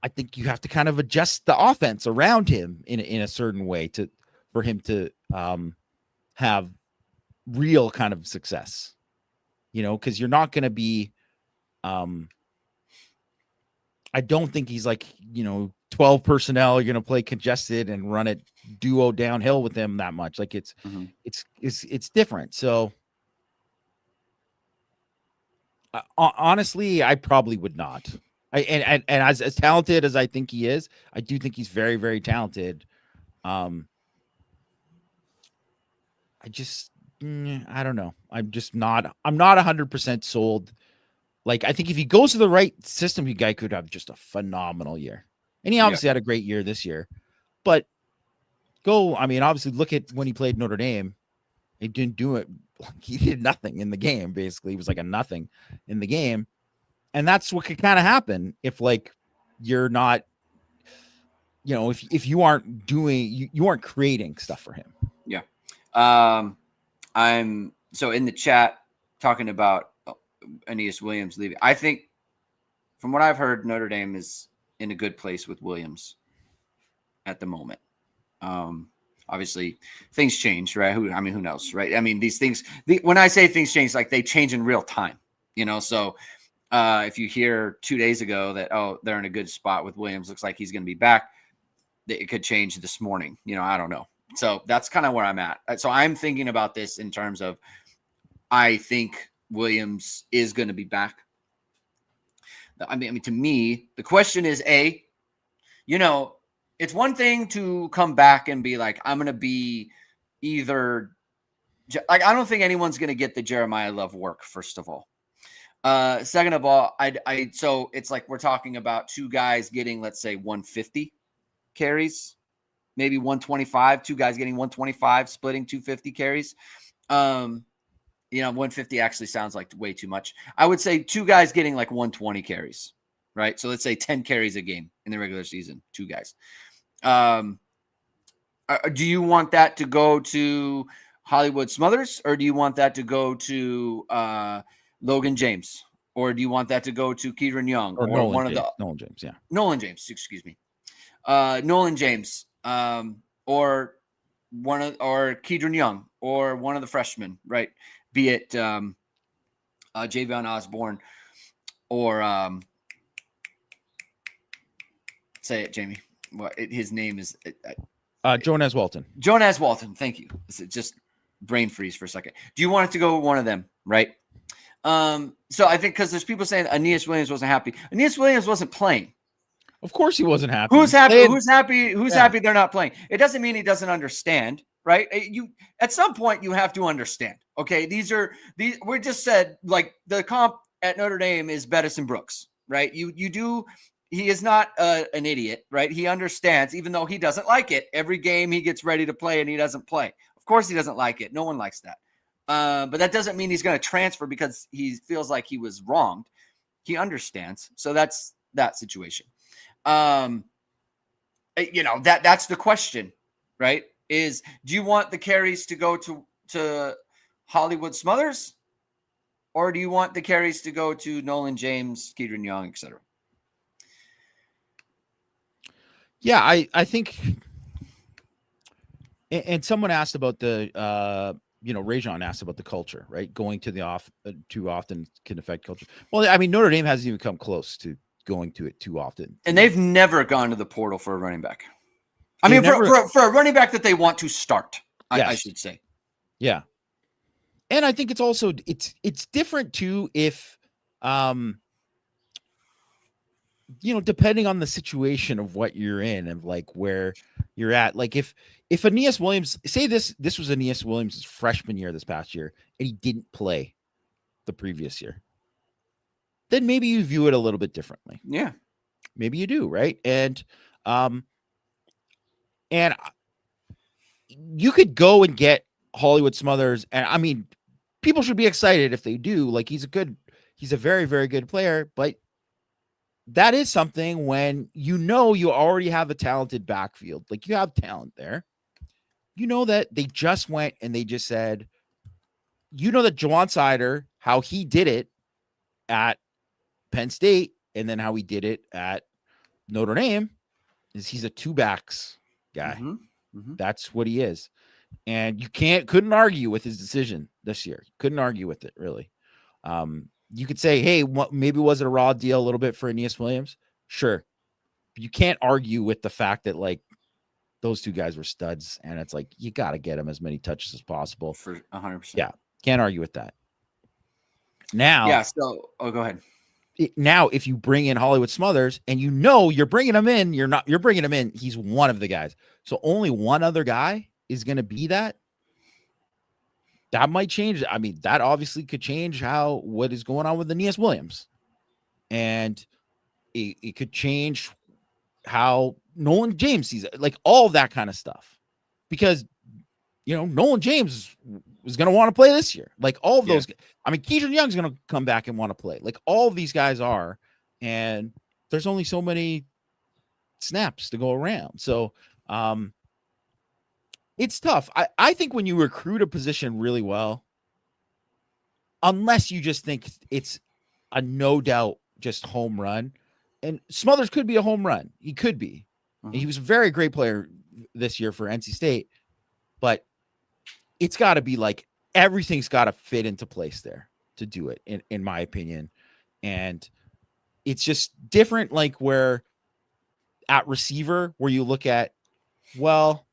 I think you have to kind of adjust the offense around him in a certain way for him to have real kind of success, you know, because you're not going to be, I don't think he's like, you know, 12 personnel, you're going to play congested and run it duo downhill with him that much. Like it's different. So honestly, I probably would not. And as talented as I think he is, I do think he's very, very talented. I don't know. I'm not 100% sold. Like, I think if he goes to the right system, you guy could have just a phenomenal year. And he obviously had a great year this year. But obviously look at when he played Notre Dame. He didn't do it. He did nothing in the game, basically. He was like a nothing in the game. And that's what could kind of happen if, like, you're not, you know, if you aren't doing, you aren't creating stuff for him. Yeah. I'm so in the chat talking about Aeneas Williams leaving. I think from what I've heard, Notre Dame is in a good place with Williams at the moment. Obviously things change, right? Who knows, right? I mean, these things, when I say things change, like they change in real time, you know? So if you hear 2 days ago that, oh, they're in a good spot with Williams, looks like he's going to be back, it could change this morning. You know, I don't know. So that's kind of where I'm at. So I'm thinking about this in terms of, I think Williams is going to be back. I mean, to me, the question is, you know, it's one thing to come back and be like, I'm going to be either like, I don't think anyone's going to get the Jeremiyah Love work. First of all, second of all, so it's like, we're talking about two guys getting, let's say 150 carries, maybe 125, two guys getting 125, splitting 250 carries. 150 actually sounds like way too much. I would say 2 guys getting like 120 carries, right? So let's say 10 carries a game in the regular season, 2 guys. Do you want that to go to Hollywood Smothers, or do you want that to go to Logan James, or do you want that to go to Ge Young, or one of the Nolan James? Yeah, Nolan James. Excuse me, Nolan James, or Ge Young, or one of the freshmen, right? Be it Javion Osborne, or say it, Jamie. His name is Jonas Walton. Jonas Walton. Thank you. Just brain freeze for a second. Do you want it to go with one of them, right? So I think because there's people saying Aeneas Williams wasn't happy. Aeneas Williams wasn't playing. Of course he wasn't happy. Who's happy? Who's happy? Who's happy they're not playing? It doesn't mean he doesn't understand, right? You at some point you have to understand. Okay, these we just said like the comp at Notre Dame is Bettison Brooks, right? You do. He is not an idiot, right? He understands, even though he doesn't like it. Every game he gets ready to play and he doesn't play. Of course he doesn't like it. No one likes that. But that doesn't mean he's going to transfer because he feels like he was wronged. He understands. So that's that situation. That's the question, right? Is do you want the carries to go to Hollywood Smothers, or do you want the carries to go to Nolan James, Ge Young, etc.? Yeah, I think, and someone asked about the Rajon asked about the culture, right? Going to the too often can affect culture. Well, I mean, Notre Dame hasn't even come close to going to it too often, and they've never gone to the portal for a running back. I mean, for a running back that they want to start, yes. I should say. Yeah, and I think it's also it's different too if depending on the situation of what you're in and like where you're at. Like if Aeneas Williams, say this was Aeneas Williams' freshman year this past year, and he didn't play the previous year, then maybe you view it a little bit differently. Yeah. Maybe you do, right? And you could go and get Hollywood Smothers, and I mean, people should be excited if they do. Like he's a very, very good player, but that is something when you already have a talented backfield. Like you have talent there. That they just went and they just said, that Jawan Sider, how he did it at Penn State and then how he did it at Notre Dame is he's a 2-backs guy. Mm-hmm. Mm-hmm. That's what he is. And you couldn't argue with his decision this year. Couldn't argue with it, really. You could say, hey, maybe was it a raw deal a little bit for Aeneas Williams? Sure. But you can't argue with the fact that, like, those 2 guys were studs, and it's like, you got to get them as many touches as possible. For 100%. Yeah. Can't argue with that. Now. Yeah, so, go ahead. Now, if you bring in Hollywood Smothers and you're bringing him in, you're bringing him in, he's one of the guys. So only one other guy is going to be that. That might change. I mean, that obviously could change what is going on with Aeneas Williams. And it could change how Nolan James sees it, like all of that kind of stuff. Because, Nolan James was going to want to play this year. Like all of those. I mean, Ge Young's going to come back and want to play. Like all of these guys are. And there's only so many snaps to go around. So, it's tough. I think when you recruit a position really well, unless you just think it's a no doubt just home run, and Smothers could be a home run. He could be. Mm-hmm. He was a very great player this year for NC State, but it's got to be like everything's got to fit into place there to do it, in my opinion. And it's just different, like where at receiver, where you look at, well,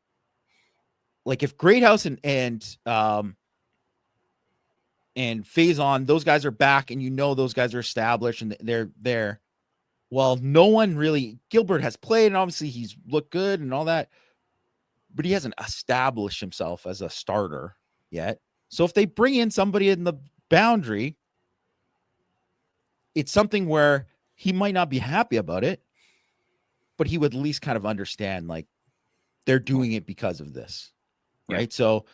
like if Greathouse and Faison, those guys are back, and those guys are established and they're there. Well, no one really. Gilbert has played, and obviously he's looked good and all that, but he hasn't established himself as a starter yet. So if they bring in somebody in the boundary, it's something where he might not be happy about it, but he would at least kind of understand, like, they're doing it because of this. Right. So,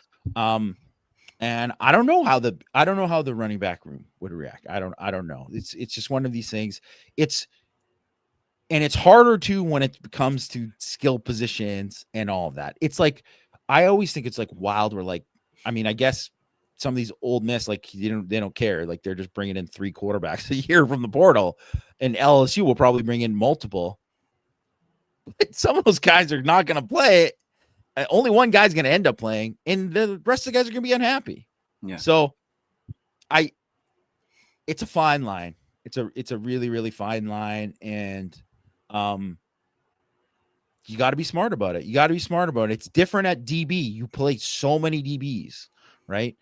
And I don't know how the running back room would react. I don't know. It's just one of these things. It's harder to when it comes to skill positions and all of that. It's like, I always think it's like wild. Where like, I mean, I guess some of these Ole Miss, like they don't care. Like they're just bringing in 3 quarterbacks a year from the portal, and LSU will probably bring in multiple. Some of those guys are not going to play. Only one guy's going to end up playing, and the rest of the guys are going to be unhappy. Yeah. So it's a fine line. It's a really, really fine line. And, you got to be smart about it. It's different at DB. You play so many DBs, right?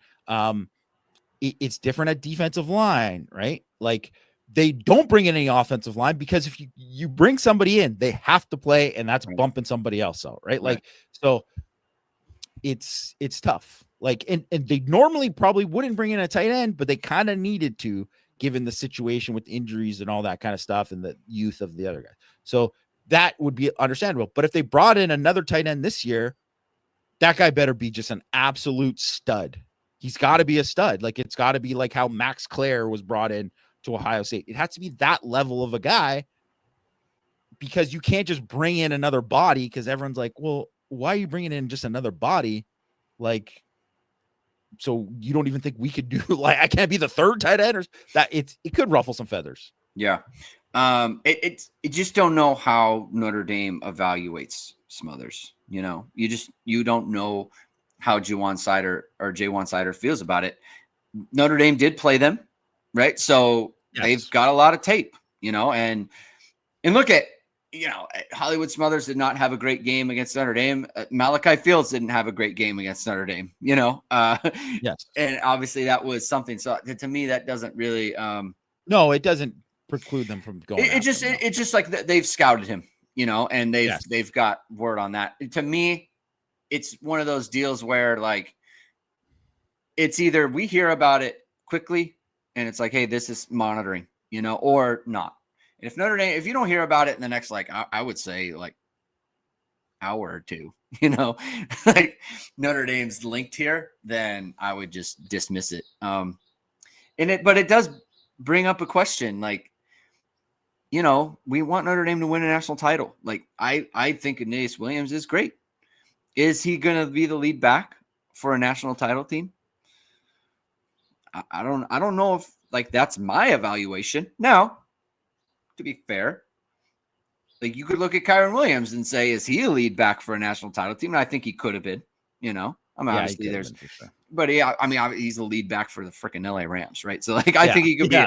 It's different at defensive line, right? Like they don't bring in any offensive line because if you bring somebody in, they have to play, and that's bumping somebody else out, right? Like, so it's tough. Like, and they normally probably wouldn't bring in a tight end, but they kind of needed to, given the situation with injuries and all that kind of stuff and the youth of the other guy. So that would be understandable. But if they brought in another tight end this year, that guy better be just an absolute stud. He's got to be a stud. Like, it's got to be like how Max Clare was brought in to Ohio State. It has to be that level of a guy, because you can't just bring in another body, because everyone's like, well, why are you bringing in just another body? Like, so you don't even think we could do, like, I can't be the third tight end, or that it could ruffle some feathers. Yeah. It just don't know how Notre Dame evaluates Smothers. You know, you don't know how Ge Wang feels about it. Notre Dame did play them, right? So they've got a lot of tape, you know, and look at, you know, Hollywood Smothers did not have a great game against Notre Dame. Malachi Fields didn't have a great game against Notre Dame, you know? Yes. And obviously that was something. So to me, that doesn't really, no, it doesn't preclude them from going. It's just like they've scouted him, you know, and they've got word on that. To me, it's one of those deals where, like, it's either we hear about it quickly and it's like, hey, this is monitoring, you know, or not. And if Notre Dame, if you don't hear about it in the next, like, I would say like hour or two, you know, like Notre Dame's linked here, then I would just dismiss it. But it does bring up a question, like, you know, we want Notre Dame to win a national title. Like, I think Aeneas Williams is great. Is he going to be the lead back for a national title team? I don't know if, like, that's my evaluation. Now, to be fair, like, you could look at Kyron Williams and say, is he a lead back for a national title team? And I think he could have been, you know. I mean, obviously there's, sure. But yeah, I mean, he's the lead back for the freaking LA Rams, right? So, like, I think he could be.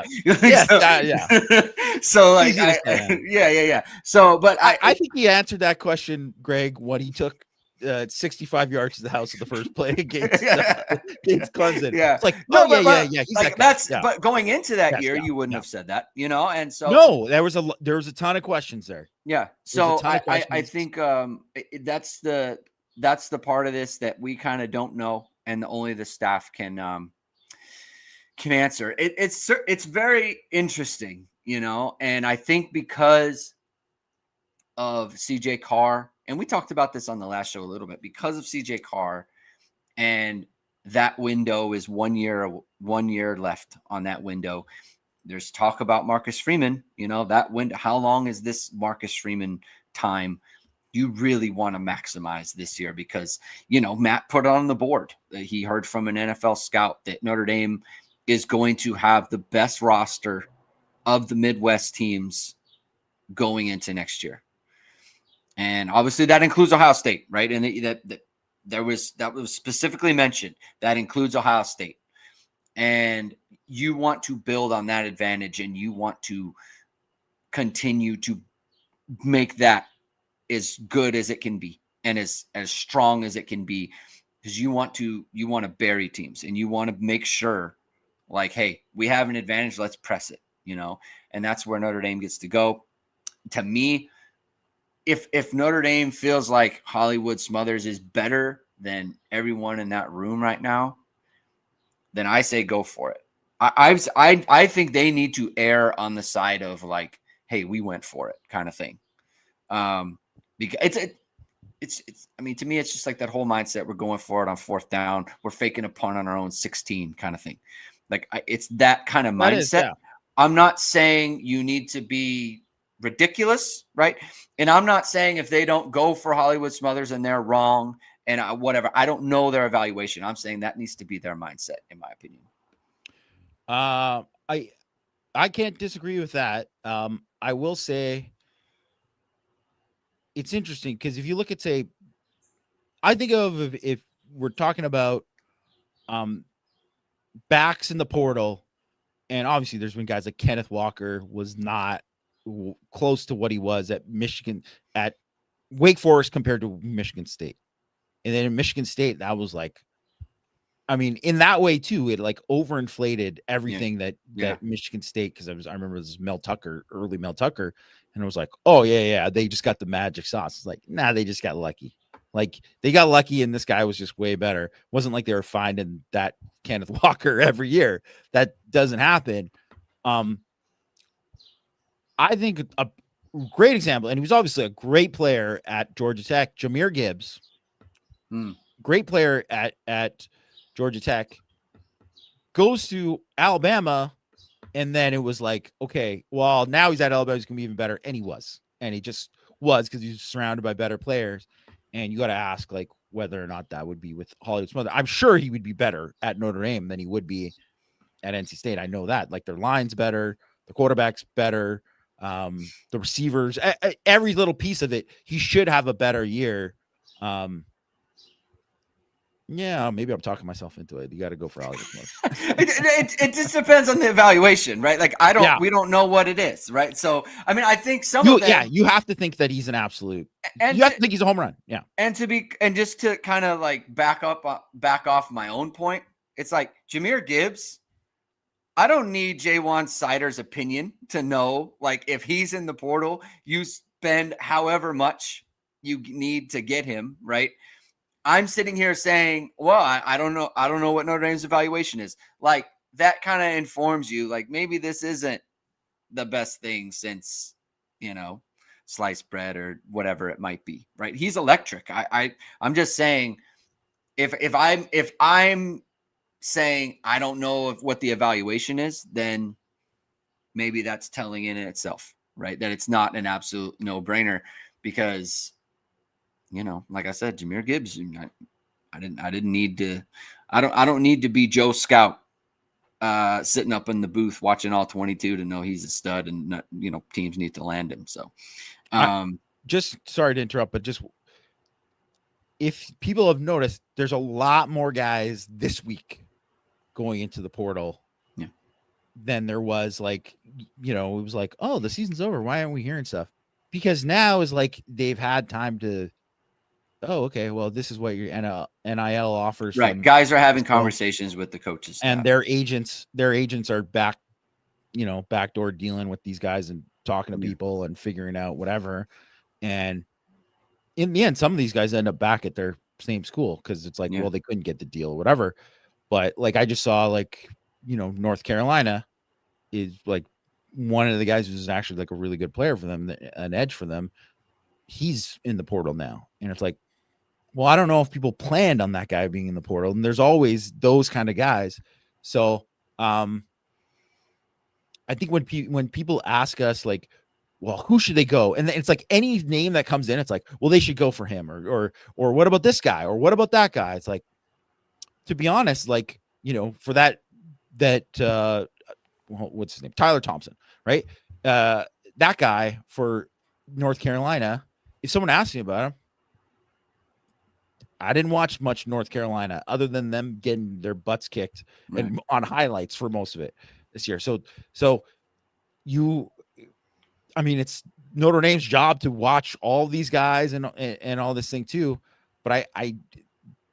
So, like, yeah. So, but I think he answered that question, Greg, when he took 65 yards to the house of the first play against Clemson. Yeah, it's like, He's like, that's. But going into that year, you wouldn't have said that, you know. And so, no, there was a ton of questions there. Yeah. So I think that's the part of this that we kind of don't know, and only the staff can answer. It's very interesting, you know, and I think because of CJ Carr, and we talked about this on the last show a little bit, because of CJ Carr, and that window is 1 year left on that window. There's talk about Marcus Freeman, you know, that window. How long is this Marcus Freeman time? You really want to maximize this year because, you know, Matt put it on the board. He heard from an NFL scout that Notre Dame is going to have the best roster of the Midwest teams going into next year. And obviously that includes Ohio State, right? And that was specifically mentioned. That includes Ohio State. And you want to build on that advantage, and you want to continue to make that as good as it can be and as strong as it can be, because you want to bury teams, and you want to make sure, like, hey, we have an advantage, let's press it, you know. And that's where Notre Dame gets to go. To me, if Notre Dame feels like Hollywood Smothers is better than everyone in that room right now, then I say go for it. I think they need to err on the side of, like, hey, we went for it kind of thing. Because I mean, to me, it's just like that whole mindset. We're going for it on 4th down. We're faking a punt on our own 16 kind of thing. Like it's that kind of mindset. I'm not saying you need to be ridiculous, right? And I'm not saying if they don't go for Hollywood Smothers and they're wrong and whatever. I don't know their evaluation. I'm saying that needs to be their mindset, in my opinion. I can't disagree with that. I will say it's interesting because if you look at, say, I think of if we're talking about backs in the portal, and obviously there's been guys like Kenneth Walker was not close to what he was at Michigan, at Wake Forest compared to Michigan State. And then in Michigan State, that was like, I mean, in that way too, it like overinflated everything that Michigan State, because I remember this early Mel Tucker, and it was like, oh yeah, they just got the magic sauce. It's like, nah, they just got lucky. Like they got lucky, and this guy was just way better. It wasn't like they were finding that Kenneth Walker every year. That doesn't happen. I think a great example, and he was obviously a great player at Georgia Tech, Jahmyr Gibbs. Great player at Georgia Tech, goes to Alabama, and then it was like, okay, well, now he's at Alabama, he's gonna be even better, and he just was because he's surrounded by better players. And you got to ask, like, whether or not that would be with Hollywood Smothers. I'm sure he would be better at Notre Dame than he would be at NC State. I know that. Like, their line's better, the quarterback's better, the receivers, every little piece of it. He should have a better year. Yeah, maybe I'm talking myself into it. You got to go for Hollywood Smothers. It just depends on the evaluation, right? Like we don't know what it is, right? So I mean, I think you have to think that he's an absolute, and you have to think he's a home run. Yeah. And just to kind of like back off my own point, it's like Jahmyr Gibbs. I don't need J1 Sider's opinion to know, like, if he's in the portal, you spend however much you need to get him, right? I'm sitting here saying, well, I don't know. I don't know what Notre Dame's evaluation is. Like, that kind of informs you, like, maybe this isn't the best thing since, sliced bread or whatever it might be, right? He's electric. I'm just saying, if I'm saying I don't know what the evaluation is, then maybe that's telling in itself, right? That it's not an absolute no-brainer because, like I said, Jahmyr Gibbs, I didn't need to, I don't need to be Joe Scout sitting up in the booth watching all 22 to know he's a stud and teams need to land him. So just sorry to interrupt, but just if people have noticed, there's a lot more guys this week going into the portal than there was, like, it was like, oh, the season's over. Why aren't we hearing stuff? Because now is like they've had time to, oh, okay, well, this is what your NIL offers. Right. Guys are having conversations with the coaches staff. And their agents are backdoor dealing with these guys and talking to people and figuring out whatever. And in the end, some of these guys end up back at their same school because it's like, well, they couldn't get the deal or whatever. But like, I just saw, like, North Carolina is like one of the guys who's actually like a really good player for them, an edge for them. He's in the portal now. And it's like, well, I don't know if people planned on that guy being in the portal, and there's always those kind of guys. So I think when people ask us, like, well, who should they go? And it's like any name that comes in, it's like, well, they should go for him, or what about this guy, or what about that guy? It's like, to be honest, like, for that what's his name? Tyler Thompson, right? That guy for North Carolina, if someone asked me about him, I didn't watch much North Carolina other than them getting their butts kicked and on highlights for most of it this year. So it's Notre Dame's job to watch all these guys and all this thing too. But I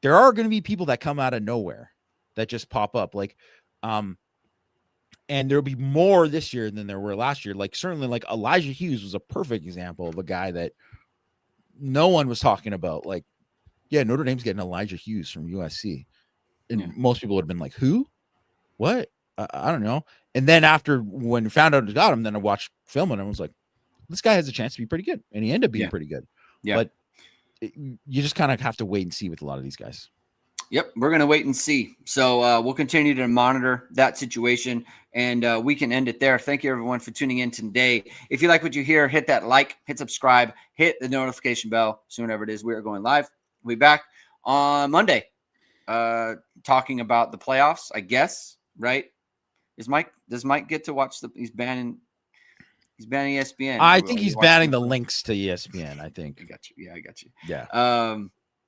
there are going to be people that come out of nowhere that just pop up, like, and there'll be more this year than there were last year. Like, certainly, like, Elijah Hughes was a perfect example of a guy that no one was talking about. Like, yeah, Notre Dame's getting Elijah Hughes from USC. And most people would have been like, who? What? I don't know. And then when we found out I got him, then I watched film and I was like, this guy has a chance to be pretty good. And he ended up being pretty good. Yeah. But you just kind of have to wait and see with a lot of these guys. Yep, we're going to wait and see. So we'll continue to monitor that situation, and we can end it there. Thank you, everyone, for tuning in today. If you like what you hear, hit that like, hit subscribe, hit the notification bell. Soon, whenever it is, we are going live. We'll be back on Monday talking about the playoffs, I guess, right? Does Mike get to watch he's banning ESPN? I think he's banning the links to ESPN, I think. I got you. Yeah, I got you. Yeah.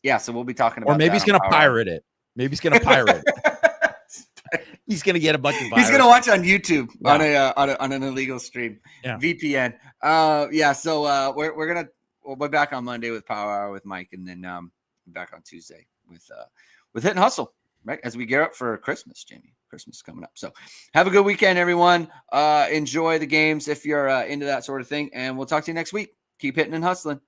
Yeah, so we'll be talking about or maybe he's going to pirate it. Maybe he's going to pirate it. He's going to get a bunch of viruses. He's going to watch on YouTube on an illegal stream. Yeah. VPN. So we'll be back on Monday with Power Hour with Mike, and then back on Tuesday with Hit and Hustle, right? As we gear up for Christmas, Jamie. Christmas is coming up. So have a good weekend, everyone. Enjoy the games if you're into that sort of thing, and we'll talk to you next week. Keep hitting and hustling.